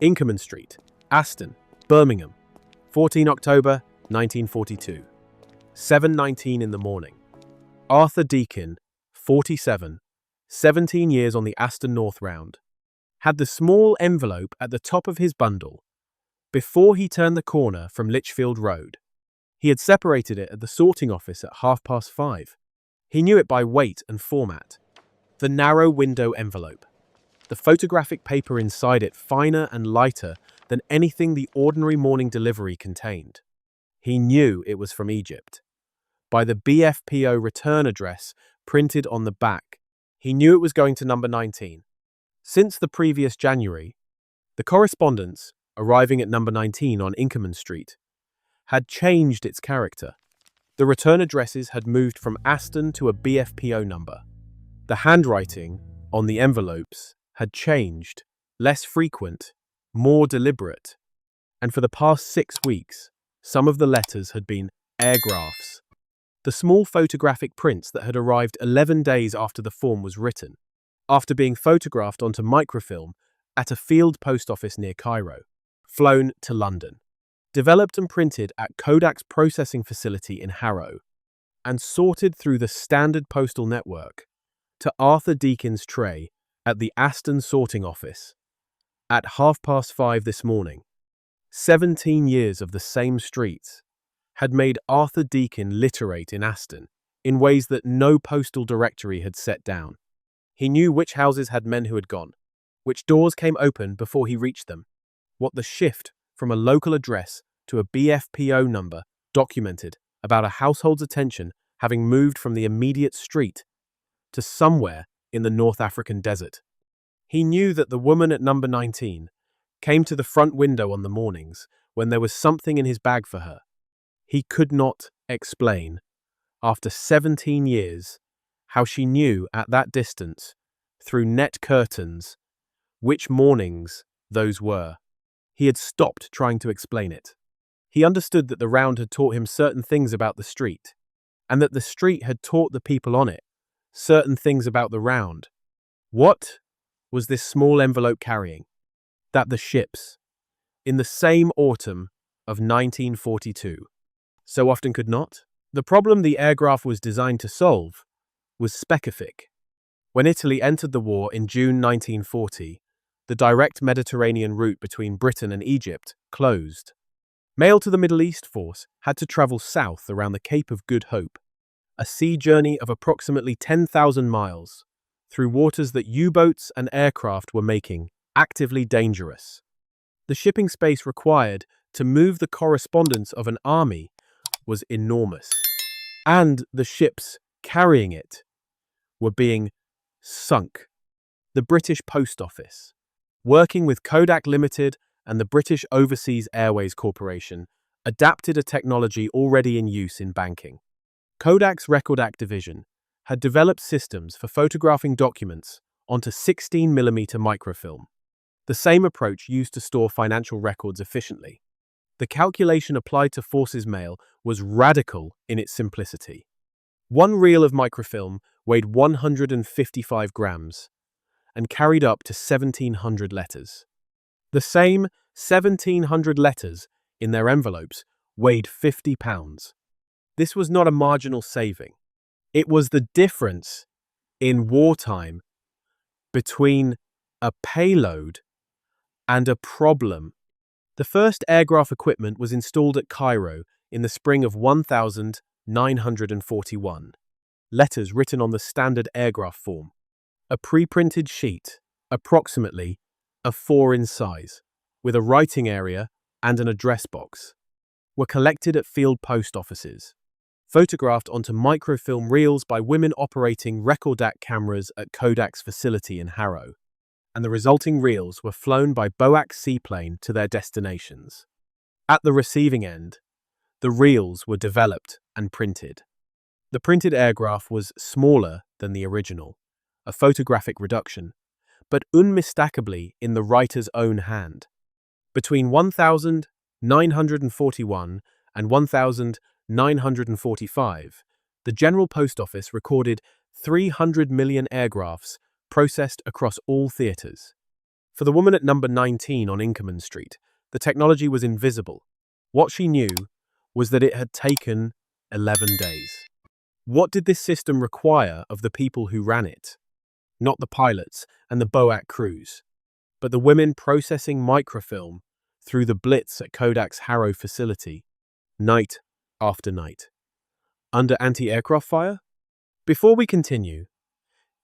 Inkerman Street, Aston, Birmingham, 14 October 1942. 7:19 in the morning. Arthur Deakin, 47, 17 years on the Aston North Round, had the small envelope at the top of his bundle before he turned the corner from Lichfield Road. He had separated it at the sorting office at 5:30. He knew it by weight and format. The narrow window envelope. The photographic paper inside it finer and lighter than anything the ordinary morning delivery contained. He knew it was from Egypt. By the BFPO return address printed on the back, he knew it was going to number 19. Since the previous January, the correspondence, arriving at number 19 on Inkerman Street, had changed its character. The return addresses had moved from Aston to a BFPO number. The handwriting on the envelopes had changed, less frequent, more deliberate, and for the past 6 weeks, some of the letters had been airgraphs, the small photographic prints that had arrived 11 days after the form was written, after being photographed onto microfilm at a field post office near Cairo, flown to London, developed and printed at Kodak's processing facility in Harrow, and sorted through the standard postal network to Arthur Deakin's tray at the Aston sorting office at 5:30 this morning. 17 years of the same streets had made Arthur Deakin literate in Aston in ways that no postal directory had set down. He knew which houses had men who had gone, which doors came open before he reached them, what the shift from a local address to a BFPO number documented about a household's attention having moved from the immediate street to somewhere in the North African desert. He knew that the woman at number 19 came to the front window on the mornings when there was something in his bag for her. He could not explain, after 17 years, how she knew at that distance, through net curtains, which mornings those were. He had stopped trying to explain it. He understood that the round had taught him certain things about the street, and that the street had taught the people on it certain things about the round. What was this small envelope carrying? That the ships, in the same autumn of 1942, so often could not? The problem the Airgraph was designed to solve was specific. When Italy entered the war in June 1940, the direct Mediterranean route between Britain and Egypt closed. Mail to the Middle East force had to travel south around the Cape of Good Hope, a sea journey of approximately 10,000 miles, through waters that U-boats and aircraft were making actively dangerous. The shipping space required to move the correspondence of an army was enormous, and the ships carrying it were being sunk. The British Post Office, working with Kodak Limited and the British Overseas Airways Corporation, adapted a technology already in use in banking. Kodak's Recordak division had developed systems for photographing documents onto 16mm microfilm, the same approach used to store financial records efficiently. The calculation applied to forces mail was radical in its simplicity. One reel of microfilm weighed 155 grams and carried up to 1,700 letters. The same 1,700 letters in their envelopes weighed 50 pounds. This was not a marginal saving. It was the difference in wartime between a payload and a problem. The first airgraph equipment was installed at Cairo in the spring of 1941. Letters written on the standard airgraph form, a pre-printed sheet, approximately a 4 in size, with a writing area and an address box, were collected at field post offices, photographed onto microfilm reels by women operating Recordak cameras at Kodak's facility in Harrow, and the resulting reels were flown by BWWII seaplane to their destinations. At the receiving end, the reels were developed and printed. The printed airgraph was smaller than the original, a photographic reduction, but unmistakably in the writer's own hand. Between 1941 and 1945, the General Post Office recorded 300 million airgraphs processed across all theatres. For the woman at number 19 on Inkerman Street, the technology was invisible. What she knew was that it had taken 11 days. What did this system require of the people who ran it? Not the pilots and the BOAC crews, but the women processing microfilm through the blitz at Kodak's Harrow facility, night after night. Under anti-aircraft fire? Before we continue,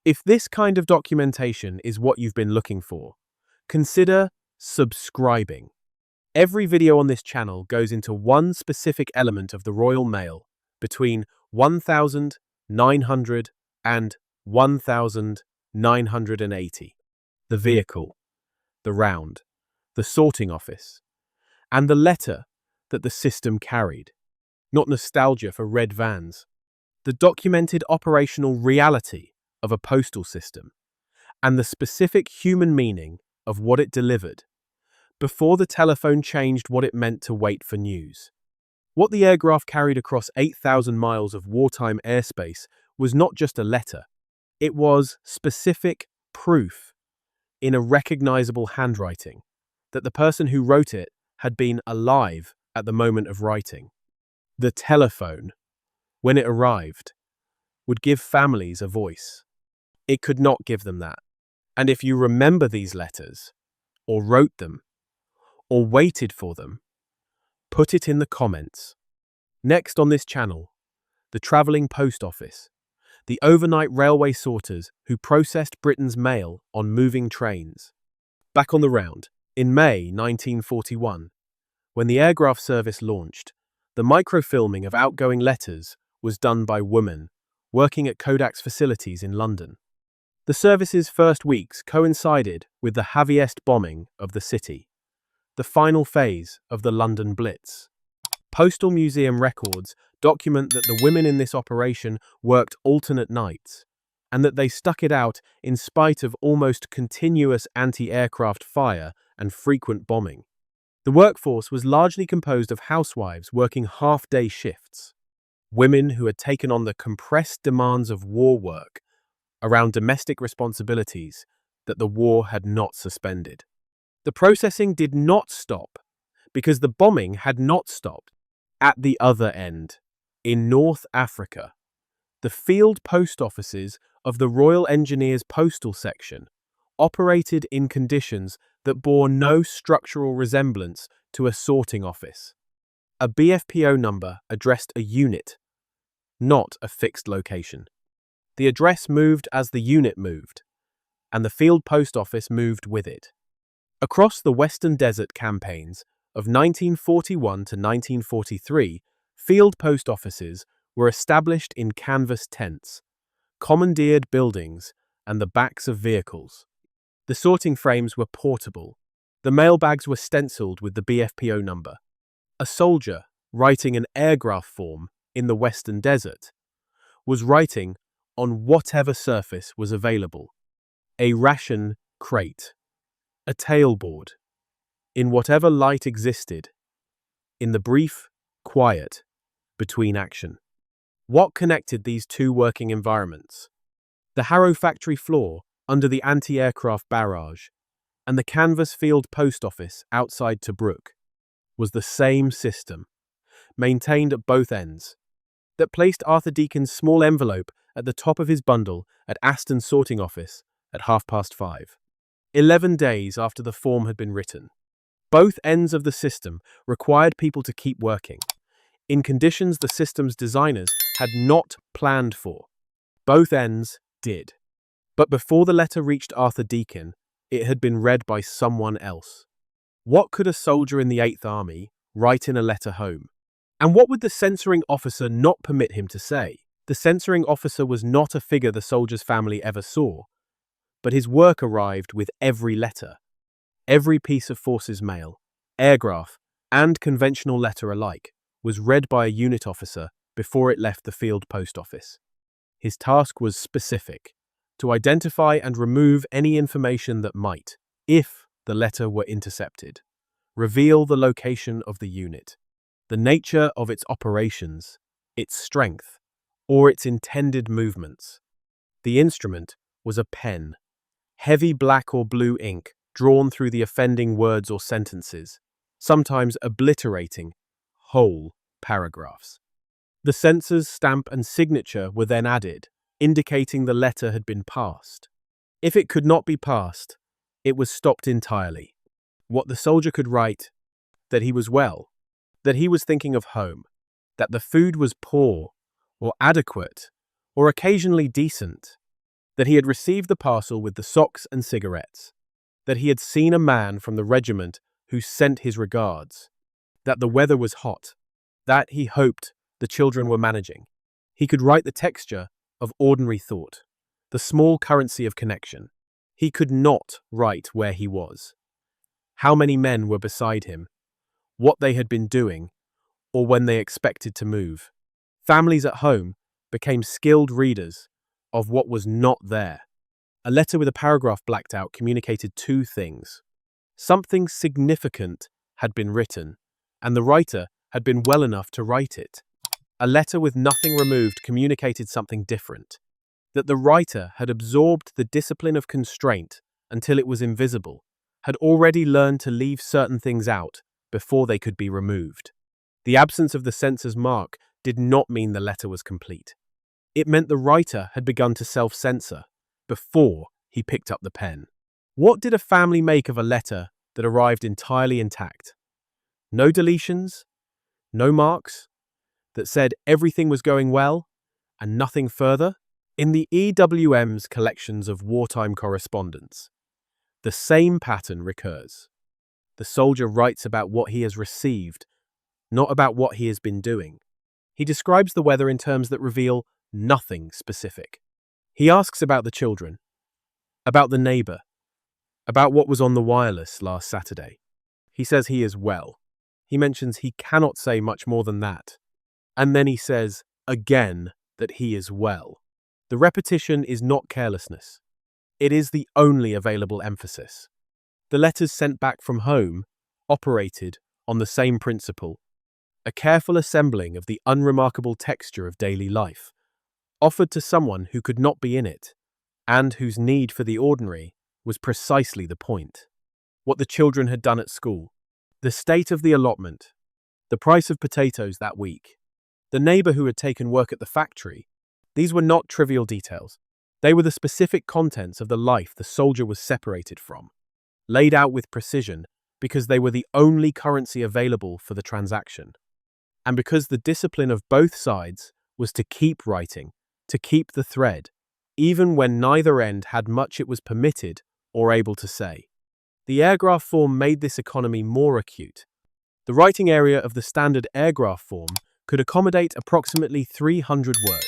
if this kind of documentation is what you've been looking for, consider subscribing. Every video on this channel goes into one specific element of the Royal Mail between 1900 and 1980. The vehicle, the round, the sorting office, and the letter that the system carried. Not nostalgia for red vans. The documented operational reality of a postal system, and the specific human meaning of what it delivered, before the telephone changed what it meant to wait for news. What the Airgraph carried across 8,000 miles of wartime airspace was not just a letter, it was specific proof in a recognizable handwriting that the person who wrote it had been alive at the moment of writing. The telephone, when it arrived, would give families a voice. It could not give them that. And if you remember these letters, or wrote them, or waited for them, put it in the comments. Next on this channel, the travelling post office, the overnight railway sorters who processed Britain's mail on moving trains. Back on the round, in May 1941, when the Airgraph service launched, the microfilming of outgoing letters was done by women working at Kodak's facilities in London. The service's first weeks coincided with the heaviest bombing of the city, the final phase of the London Blitz. Postal Museum records document that the women in this operation worked alternate nights, and that they stuck it out in spite of almost continuous anti-aircraft fire and frequent bombing. The workforce was largely composed of housewives working half-day shifts, women who had taken on the compressed demands of war work around domestic responsibilities that the war had not suspended. The processing did not stop because the bombing had not stopped. At the other end, in North Africa, the field post offices of the Royal Engineers Postal Section operated in conditions that bore no structural resemblance to a sorting office. A BFPO number addressed a unit, not a fixed location. The address moved as the unit moved, and the field post office moved with it. Across the Western Desert campaigns of 1941 to 1943, field post offices were established in canvas tents, commandeered buildings, and the backs of vehicles. The sorting frames were portable. The mailbags were stenciled with the BFPO number. A soldier writing an Airgraph form in the Western Desert was writing on whatever surface was available. A ration crate, a tailboard, in whatever light existed, in the brief quiet between action. What connected these two working environments? The Harrow factory floor under the anti-aircraft barrage and the canvas field post office outside Tobruk was the same system, maintained at both ends, that placed Arthur Deacon's small envelope at the top of his bundle at Aston's sorting office at 5:30, 11 days after the form had been written. Both ends of the system required people to keep working, in conditions the system's designers had not planned for. Both ends did. But before the letter reached Arthur Deacon, it had been read by someone else. What could a soldier in the 8th Army write in a letter home? And what would the censoring officer not permit him to say? The censoring officer was not a figure the soldier's family ever saw, but his work arrived with every letter. Every piece of forces mail, airgraph, and conventional letter alike was read by a unit officer before it left the field post office. His task was specific: to identify and remove any information that might, if the letter were intercepted, reveal the location of the unit, the nature of its operations, its strength, or its intended movements. The instrument was a pen, heavy black or blue ink drawn through the offending words or sentences, sometimes obliterating whole paragraphs. The censor's stamp and signature were then added, indicating the letter had been passed. If it could not be passed, it was stopped entirely. What the soldier could write: that he was well, that he was thinking of home, that the food was poor, or adequate, or occasionally decent, that he had received the parcel with the socks and cigarettes, that he had seen a man from the regiment who sent his regards, that the weather was hot, that he hoped the children were managing. He could write the texture of ordinary thought, the small currency of connection. He could not write where he was, how many men were beside him, what they had been doing, or when they expected to move. Families at home became skilled readers of what was not there. A letter with a paragraph blacked out communicated two things. Something significant had been written, and the writer had been well enough to write it. A letter with nothing removed communicated something different, that the writer had absorbed the discipline of constraint until it was invisible, had already learned to leave certain things out before they could be removed. The absence of the censor's mark did not mean the letter was complete. It meant the writer had begun to self-censor before he picked up the pen. What did a family make of a letter that arrived entirely intact? No deletions, no marks, that said everything was going well and nothing further? In the EWM's collections of wartime correspondence, the same pattern recurs. The soldier writes about what he has received, not about what he has been doing. He describes the weather in terms that reveal nothing specific. He asks about the children, about the neighbor, about what was on the wireless last Saturday. He says he is well. He mentions he cannot say much more than that. And then he says, again, that he is well. The repetition is not carelessness. It is the only available emphasis. The letters sent back from home operated on the same principle, a careful assembling of the unremarkable texture of daily life, offered to someone who could not be in it, and whose need for the ordinary was precisely the point. What the children had done at school, the state of the allotment, the price of potatoes that week, the neighbor who had taken work at the factory, these were not trivial details. They were the specific contents of the life the soldier was separated from, laid out with precision because they were the only currency available for the transaction, and because the discipline of both sides was to keep writing, to keep the thread, even when neither end had much it was permitted or able to say. The Airgraph form made this economy more acute. The writing area of the standard Airgraph form could accommodate approximately 300 words.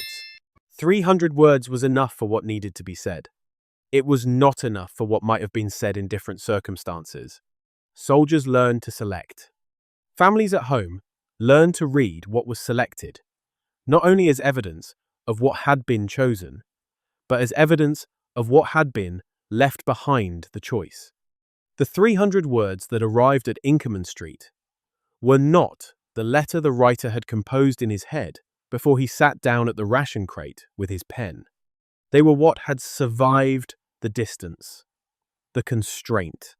300 words was enough for what needed to be said. It was not enough for what might have been said in different circumstances. Soldiers learned to select. Families at home learned to read what was selected, not only as evidence of what had been chosen, but as evidence of what had been left behind the choice. The 300 words that arrived at Inkerman Street were not the letter the writer had composed in his head before he sat down at the ration crate with his pen. They were what had survived the distance, the constraint,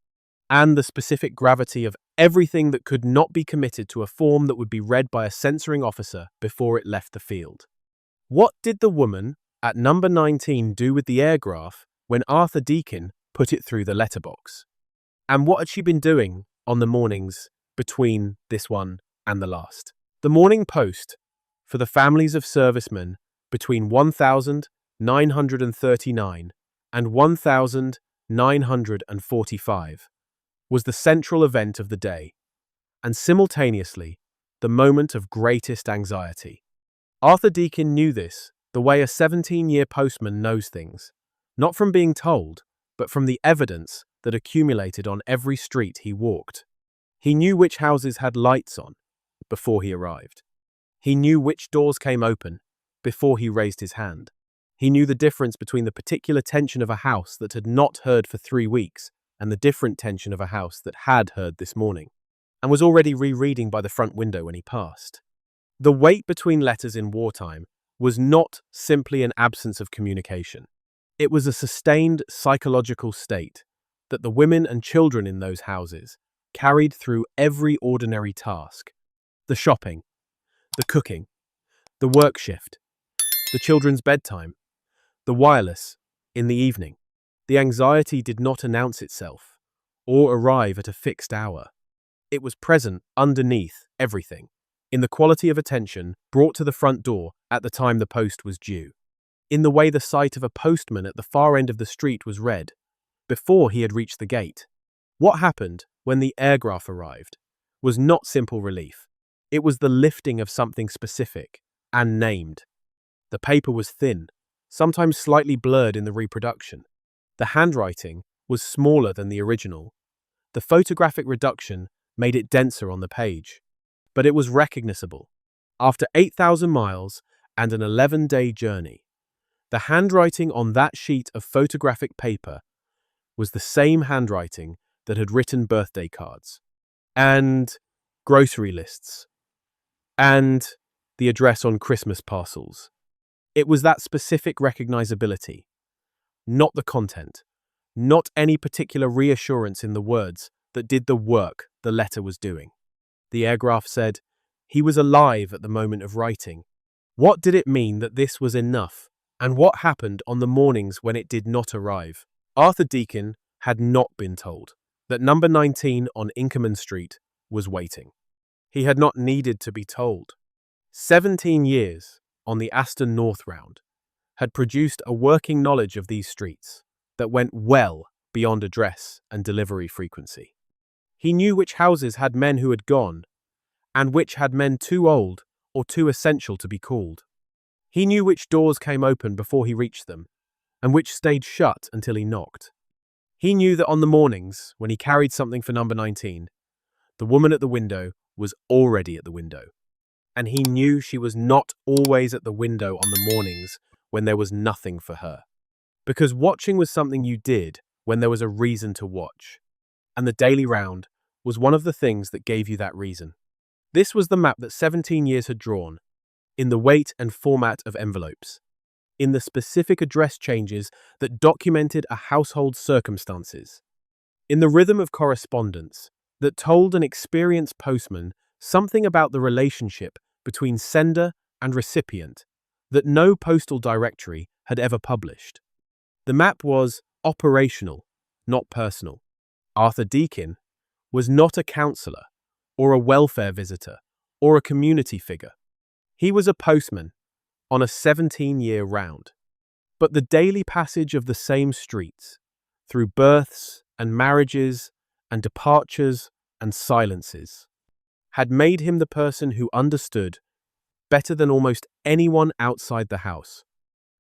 and the specific gravity of everything that could not be committed to a form that would be read by a censoring officer before it left the field. What did the woman at number 19 do with the Airgraph when Arthur Deakin put it through the letterbox? And what had she been doing on the mornings between this one and the last? The Morning Post, for the families of servicemen between 1939 and 1945, was the central event of the day, and simultaneously the moment of greatest anxiety. Arthur Deakin knew this the way a 17-year postman knows things, not from being told, but from the evidence that accumulated on every street he walked. He knew which houses had lights on before he arrived. He knew which doors came open before he raised his hand. He knew the difference between the particular tension of a house that had not heard for 3 weeks and the different tension of a house that had heard this morning, and was already rereading by the front window when he passed. The wait between letters in wartime was not simply an absence of communication. It was a sustained psychological state, that the women and children in those houses carried through every ordinary task: the shopping, the cooking, the work shift, the children's bedtime, the wireless in the evening. The anxiety did not announce itself or arrive at a fixed hour. It was present underneath everything, in the quality of attention brought to the front door at the time the post was due, in the way the sight of a postman at the far end of the street was read, before he had reached the gate. What happened when the Airgraph arrived was not simple relief. It was the lifting of something specific and named. The paper was thin, sometimes slightly blurred in the reproduction. The handwriting was smaller than the original. The photographic reduction made it denser on the page. But it was recognizable. After 8,000 miles and an 11-day journey, the handwriting on that sheet of photographic paper was the same handwriting that had written birthday cards, and grocery lists, and the address on Christmas parcels. It was that specific recognizability, not the content, not any particular reassurance in the words, that did the work the letter was doing. The Airgraph said he was alive at the moment of writing. What did it mean that this was enough? And what happened on the mornings when it did not arrive? Arthur Deakin had not been told that number 19 on Inkerman Street was waiting. He had not needed to be told. 17 years on the Aston North Round had produced a working knowledge of these streets that went well beyond address and delivery frequency. He knew which houses had men who had gone, and which had men too old or too essential to be called. He knew which doors came open before he reached them, and which stayed shut until he knocked. He knew that on the mornings when he carried something for number 19, the woman at the window was already at the window. And he knew she was not always at the window on the mornings when there was nothing for her. Because watching was something you did when there was a reason to watch. And the daily round was one of the things that gave you that reason. This was the map that 17 years had drawn, in the weight and format of envelopes, in the specific address changes that documented a household's circumstances, in the rhythm of correspondence that told an experienced postman something about the relationship between sender and recipient that no postal directory had ever published. The map was operational, not personal. Arthur Deakin was not a counsellor, or a welfare visitor, or a community figure. He was a postman on a 17-year round. But the daily passage of the same streets, through births and marriages and departures and silences, had made him the person who understood, better than almost anyone outside the house,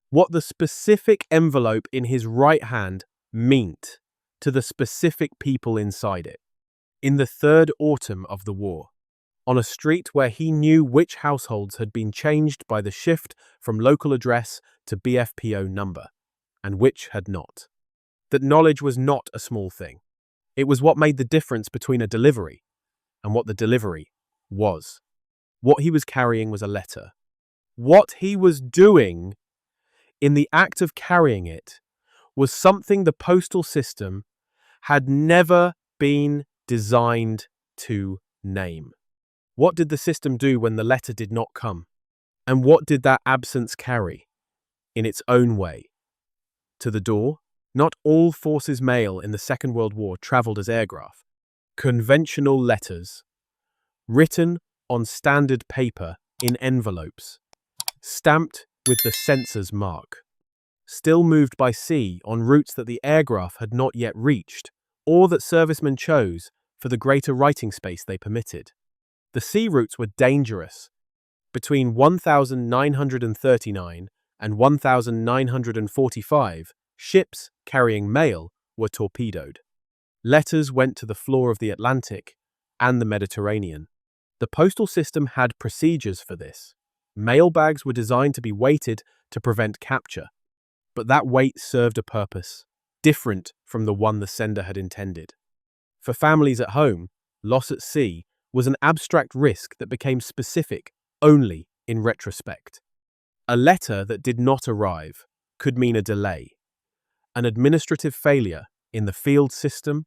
what the specific envelope in his right hand meant to the specific people inside it. In the third autumn of the war, on a street where he knew which households had been changed by the shift from local address to BFPO number, and which had not. That knowledge was not a small thing. It was what made the difference between a delivery and what the delivery was. What he was carrying was a letter. What he was doing in the act of carrying it was something the postal system had never been designed to name. What did the system do when the letter did not come? And what did that absence carry, in its own way? To the door? Not all forces mail in the Second World War travelled as airgraph. Conventional letters, written on standard paper in envelopes, stamped with the censor's mark, still moved by sea on routes that the airgraph had not yet reached, or that servicemen chose for the greater writing space they permitted. The sea routes were dangerous. Between 1939 and 1945, ships carrying mail were torpedoed. Letters went to the floor of the Atlantic and the Mediterranean. The postal system had procedures for this. Mail bags were designed to be weighted to prevent capture, but that weight served a purpose, different from the one the sender had intended. For families at home, loss at sea was an abstract risk that became specific only in retrospect. A letter that did not arrive could mean a delay, an administrative failure in the field system,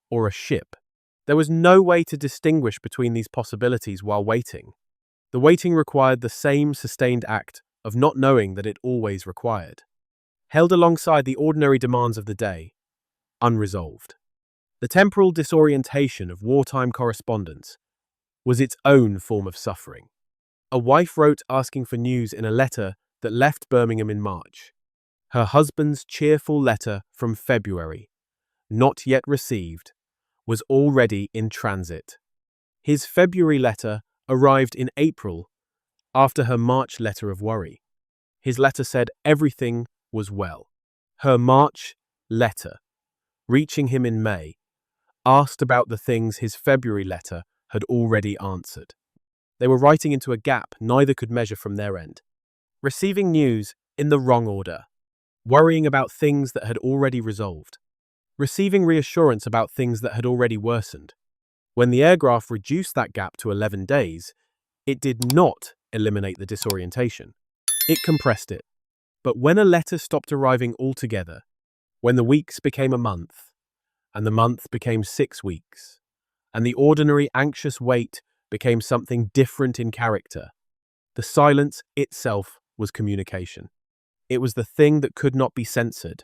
or a ship. There was no way to distinguish between these possibilities while waiting. The waiting required the same sustained act of not knowing that it always required, held alongside the ordinary demands of the day, unresolved. The temporal disorientation of wartime correspondence was its own form of suffering. A wife wrote asking for news in a letter that left Birmingham in March. Her husband's cheerful letter from February, not yet received, was already in transit. His February letter arrived in April after her March letter of worry. His letter said everything was well. Her March letter, reaching him in May, asked about the things his February letter had already answered. They were writing into a gap neither could measure from their end. Receiving news in the wrong order. Worrying about things that had already resolved. Receiving reassurance about things that had already worsened. When the Airgraph reduced that gap to 11 days, it did not eliminate the disorientation. It compressed it. But when a letter stopped arriving altogether, when the weeks became a month, and the month became 6 weeks, and the ordinary anxious wait became something different in character, the silence itself was communication. It was the thing that could not be censored,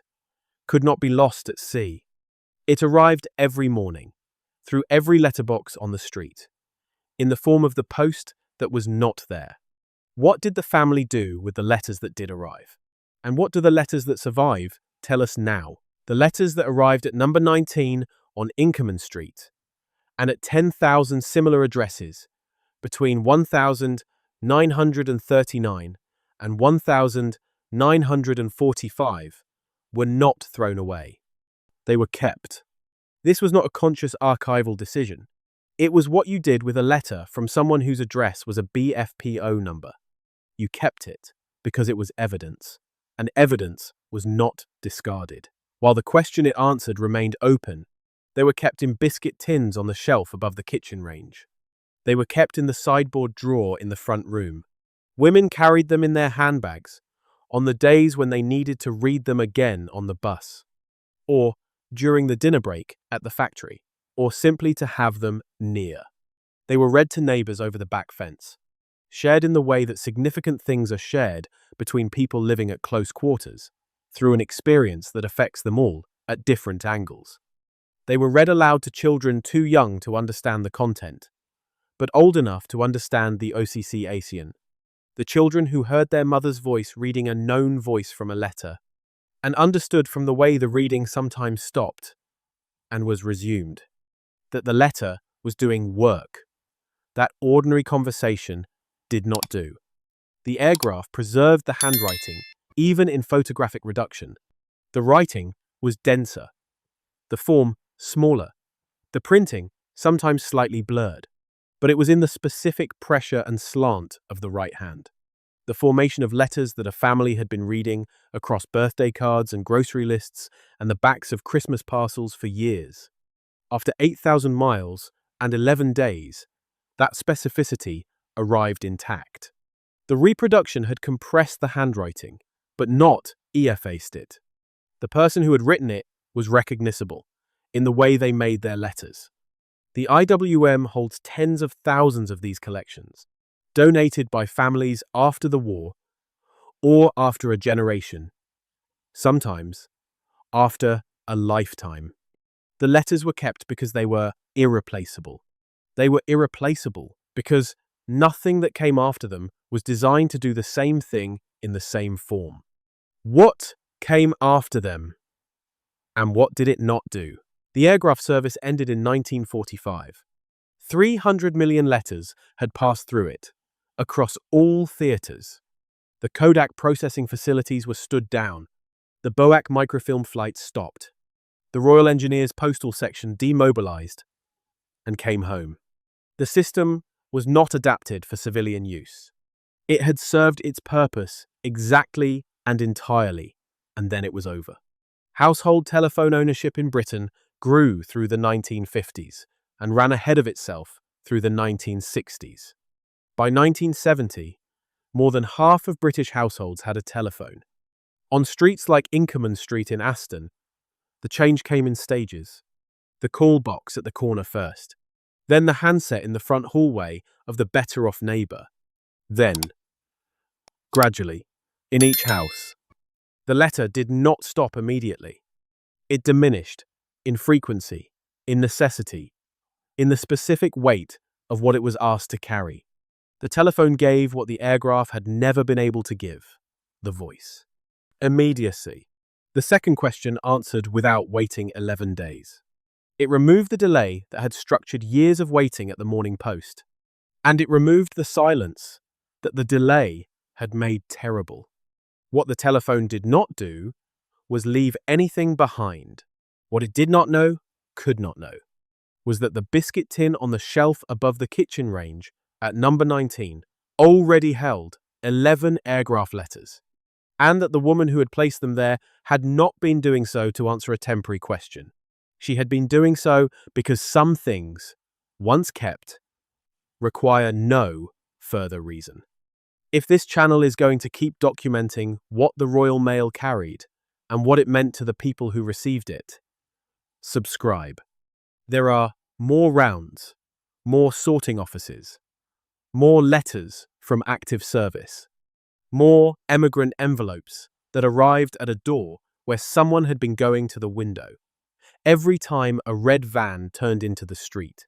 could not be lost at sea. It arrived every morning, through every letterbox on the street, in the form of the post that was not there. What did the family do with the letters that did arrive? And what do the letters that survive tell us now? The letters that arrived at number 19 on Inkerman Street, and at 10,000 similar addresses, between 1,939 and 1,945, were not thrown away. They were kept. This was not a conscious archival decision. It was what you did with a letter from someone whose address was a BFPO number. You kept it because it was evidence, and evidence was not discarded. While the question it answered remained open, they were kept in biscuit tins on the shelf above the kitchen range. They were kept in the sideboard drawer in the front room. Women carried them in their handbags on the days when they needed to read them again on the bus, or during the dinner break at the factory, or simply to have them near. They were read to neighbors over the back fence, shared in the way that significant things are shared between people living at close quarters, through an experience that affects them all at different angles. They were read aloud to children too young to understand the content, but old enough to understand the OCC ASEAN. The children who heard their mother's voice reading a known voice from a letter, and understood from the way the reading sometimes stopped and was resumed, that the letter was doing work that ordinary conversation did not do. The Airgraph preserved the handwriting, even in photographic reduction. The writing was denser, the form smaller, the printing sometimes slightly blurred, but it was in the specific pressure and slant of the right hand. The formation of letters that a family had been reading across birthday cards and grocery lists and the backs of Christmas parcels for years. After 8,000 miles and 11 days, that specificity arrived intact. The reproduction had compressed the handwriting, but not effaced it. The person who had written it was recognisable in the way they made their letters. The IWM holds tens of thousands of these collections, donated by families after the war or after a generation, sometimes after a lifetime. The letters were kept because they were irreplaceable. They were irreplaceable because nothing that came after them was designed to do the same thing in the same form. What came after them? And what did it not do? The Airgraph service ended in 1945. 300 million letters had passed through it, across all theatres. The Kodak processing facilities were stood down. The BWWII microfilm flights stopped. The Royal Engineers Postal Section demobilised and came home. The system was not adapted for civilian use. It had served its purpose exactly and entirely, and then it was over. Household telephone ownership in Britain grew through the 1950s and ran ahead of itself through the 1960s. By 1970, more than half of British households had a telephone. On streets like Inkerman Street in Aston, The change came in stages. The call box at the corner first, then the handset in the front hallway of the better-off neighbour. Then, gradually, in each house. The letter did not stop immediately. It diminished in frequency, in necessity, in the specific weight of what it was asked to carry. The telephone gave what the Airgraph had never been able to give: the voice. Immediacy. The second question answered without waiting 11 days. It removed the delay that had structured years of waiting at the Morning Post. And it removed the silence that the delay had made terrible. What the telephone did not do was leave anything behind. What it did not know, could not know, was that the biscuit tin on the shelf above the kitchen range at number 19 already held 11 Airgraph letters, and that the woman who had placed them there had not been doing so to answer a temporary question. She had been doing so because some things, once kept, require no further reason. If this channel is going to keep documenting what the Royal Mail carried and what it meant to the people who received it, subscribe. There are more rounds, more sorting offices, more letters from active service, more emigrant envelopes that arrived at a door where someone had been going to the window every time a red van turned into the street.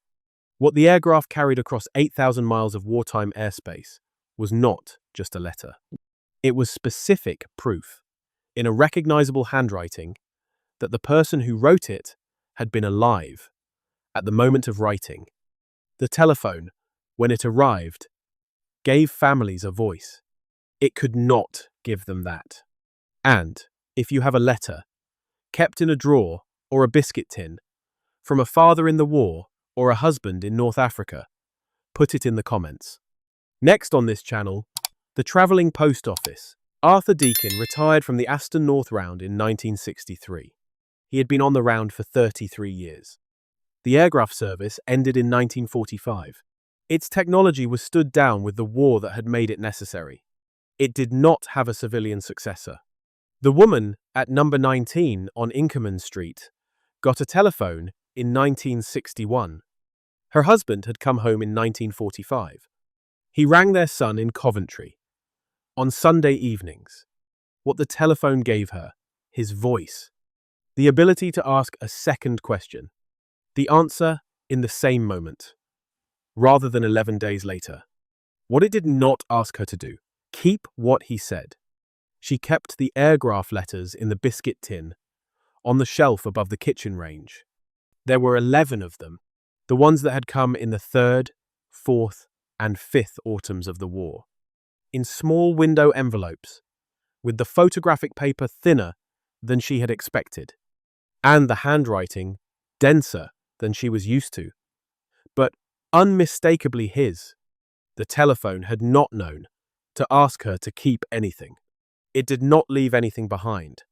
What the Airgraph carried across 8,000 miles of wartime airspace was not just a letter. It was specific proof, in a recognisable handwriting, that the person who wrote it had been alive at the moment of writing. The telephone, when it arrived, gave families a voice. It could not give them that. And if you have a letter, kept in a drawer or a biscuit tin, from a father in the war or a husband in North Africa, put it in the comments. Next on this channel, the travelling post office. Arthur Deakin retired from the Aston North Round in 1963. He had been on the round for 33 years. The Airgraph service ended in 1945. Its technology was stood down with the war that had made it necessary. It did not have a civilian successor. The woman at number 19 on Inkerman Street got a telephone in 1961. Her husband had come home in 1945. He rang their son in Coventry on Sunday evenings. What the telephone gave her, his voice, the ability to ask a second question, the answer in the same moment, rather than 11 days later. What it did not ask her to do, keep what he said. She kept the Airgraph letters in the biscuit tin, on the shelf above the kitchen range. There were 11 of them, the ones that had come in the 3rd, 4th, and 5th autumns of the war, in small window envelopes, with the photographic paper thinner than she had expected, and the handwriting denser than she was used to, but unmistakably his. The telephone had not known to ask her to keep anything. It did not leave anything behind.